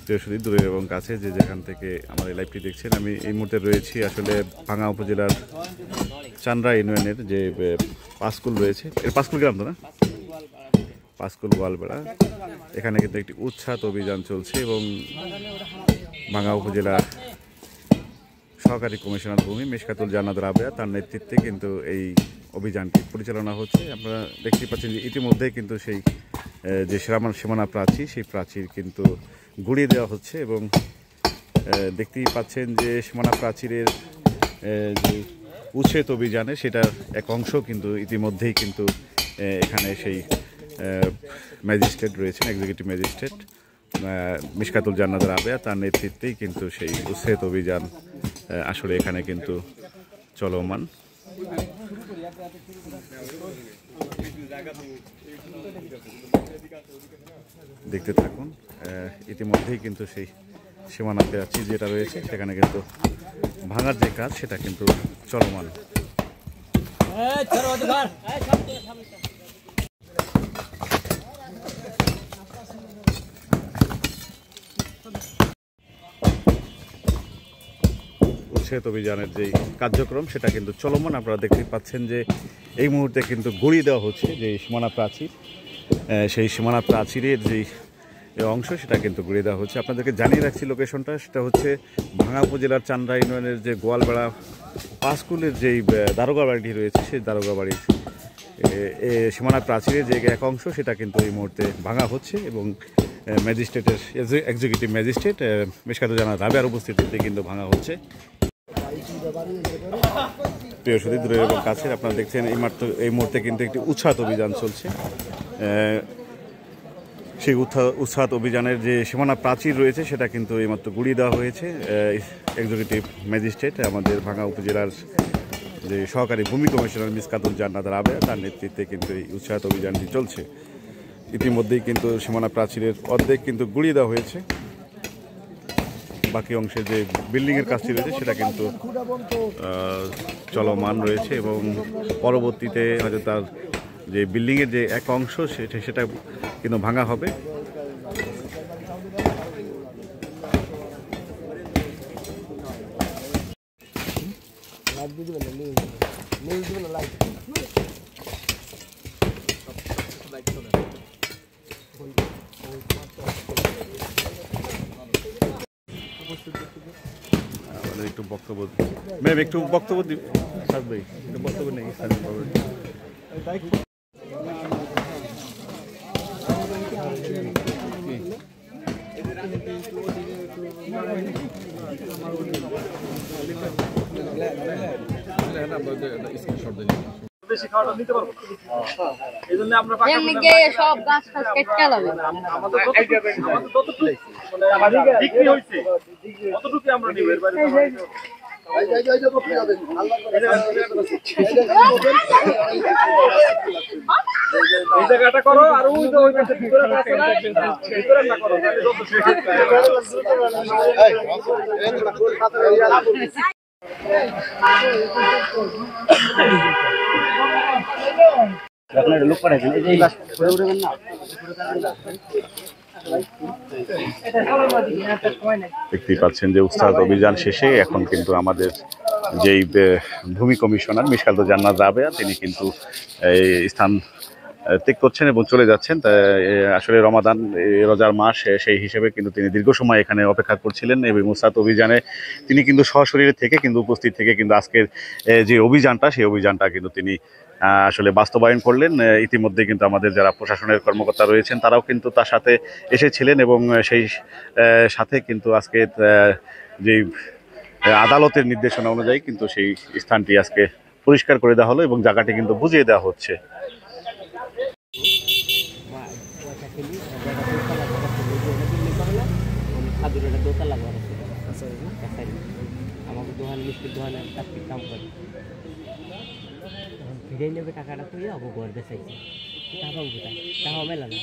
প্রিয়সুদী দূরের এবং কাছে যে যেখান থেকে আমার এই লাইভটি দেখছেন, আমি এই মুহূর্তে রয়েছি আসলে ভাঙ্গা উপজেলার চান্দ্রা ইউনিয়নের যে পাঁচকুল রয়েছে, এর পাঁচকুল গ্রাম তো না, পাঁচকুল গোয়ালবেড়া। এখানে কিন্তু একটি উচ্ছাদ অভিযান চলছে এবং ভাঙ্গা উপজেলার সহকারী কমিশনার ভূমি মিশকাতুল জান্নাত রাবেয়া তার নেতৃত্বে কিন্তু এই অভিযানটি পরিচালনা হচ্ছে। আপনারা দেখতে পাচ্ছেন যে ইতিমধ্যেই কিন্তু সেই যে সীমানা প্রাচীর, সেই প্রাচীর কিন্তু গুড়িয়ে দেওয়া হচ্ছে এবং দেখতেই পাচ্ছেন যে সীমানা প্রাচীরের যে উচ্ছেদ অভিযানে সেটার এক অংশ কিন্তু ইতিমধ্যেই কিন্তু এখানে সেই ম্যাজিস্ট্রেট রয়েছেন, এক্সিকিউটিভ ম্যাজিস্ট্রেট মিশকাতুল জান্নাত রাবেয়া তার নেতৃত্বেই কিন্তু সেই উচ্ছেদ অভিযান আসলে এখানে কিন্তু চলমান। দেখতে থাকুন, ইতিমধ্যেই কিন্তু সেই সীমানা প্রাচীর যেটা রয়েছে সেখানে কিন্তু ভাঙার যে কাজ সেটা কিন্তু চলমান। উচ্ছেদ অভিযানের যে কার্যক্রম সেটা কিন্তু চলমান। আপনারা দেখতে পাচ্ছেন যে এই মুহূর্তে কিন্তু গড়িয়ে দেওয়া হচ্ছে যে সীমানা প্রাচীর, সেই সীমানা প্রাচীরের যেই অংশ সেটা কিন্তু গড়িয়ে দেওয়া হচ্ছে। আপনাদেরকে জানিয়ে রাখছি লোকেশনটা, সেটা হচ্ছে ভাঙ্গা উপজেলার চান্দ্রা ইউনিয়নের যে গোয়ালবেড়া পাঁচকুলের যেই দারোগা বাড়িটি রয়েছে, সেই দারোগা বাড়ির সীমানা প্রাচীরের যে এক অংশ সেটা কিন্তু এই মুহূর্তে ভাঙা হচ্ছে এবং ম্যাজিস্ট্রেটের এক্সিকিউটিভ ম্যাজিস্ট্রেট মিশকাতুল জান্নাত রাবেয়ার উপস্থিতিতে কিন্তু ভাঙা হচ্ছে। প্রিয়সুদী দূরের এবং কাছের, আপনারা দেখছেন এই মুহূর্তে কিন্তু একটি উচ্ছাদ অভিযান চলছে। সেই উচ্ছাদ অভিযানের যে সীমানা প্রাচীর রয়েছে সেটা কিন্তু এইমাত্র গুড়িয়ে দেওয়া হয়েছে। এক্সিকিউটিভ ম্যাজিস্ট্রেট আমাদের ভাঙ্গা উপজেলার যে সহকারী ভূমি কমিশনার মিশকাতুল জান্নাত রাবেয়া তার নেতৃত্বে কিন্তু এই উচ্ছাদ অভিযানটি চলছে। ইতিমধ্যেই কিন্তু সীমানা প্রাচীরের অর্ধেক কিন্তু গুড়িয়ে দেওয়া হয়েছে, বাকি অংশে যে বিল্ডিংয়ের কাজটি রয়েছে সেটা কিন্তু চলমান রয়েছে এবং পরবর্তীতে হয়তো তার যে বিল্ডিংয়ের যে এক অংশ সেটা কিন্তু ভাঙা হবে। একটু বক্তব্য ম্যাম, একটু বক্তব্য থাকবে, বক্তব্য নেই। বেশি খাওয়াটা নিতে পারবো না, এই জন্য আমরা সব গাছ ফাছ কেটে লাগবে। আমাদের ততটুকু বিক্রি হয়েছে ততটুকু আমরা নিব, এর বাইরে এই জায়গাটা করো আর ওই যে ওই পাশে ভিতরে আছে না, ভিতরেটা করো তাহলে যত আপনার লোক পাঠাইছেন এই যে এই বাস করে উঠবেন না। দেখতেই পাচ্ছেন যে উচ্ছাদ অভিযান শেষে এখন কিন্তু আমাদের যেই ভূমি কমিশনার মিশকাতুল জান্নাত রাবেয়া তিনি কিন্তু এই স্থান ত্যাগ করছেন এবং চলে যাচ্ছেন। আসলে রমাদান রোজার মাস, সেই হিসেবে কিন্তু তিনি দীর্ঘ সময় এখানে অপেক্ষা করছিলেন এবং উচ্ছাদ অভিযানে তিনি কিন্তু সশরীরে থেকে কিন্তু উপস্থিত থেকে কিন্তু আজকের যে অভিযানটা সেই অভিযানটা কিন্তু তিনি আসলে বাস্তবায়ন করলেন। ইতিমধ্যে কিন্তু আমাদের যারা প্রশাসনের কর্মকর্তা রয়েছেন তারাও কিন্তু তার সাথে এসেছিলেন এবং সেই সাথে কিন্তু আজকে যেই আদালতের নির্দেশনা অনুযায়ী কিন্তু সেই স্থানটি আজকে পরিষ্কার করে দেওয়া হলো এবং জায়গাটি কিন্তু বুঝিয়ে দেওয়া হচ্ছে। আমাকে দোকান মিষ্টির দোকানে কাম করে ফিরে নেবে টাকাটা তুই ঘর বেসাইছে টাকা কোথায় টাকা মেলা না।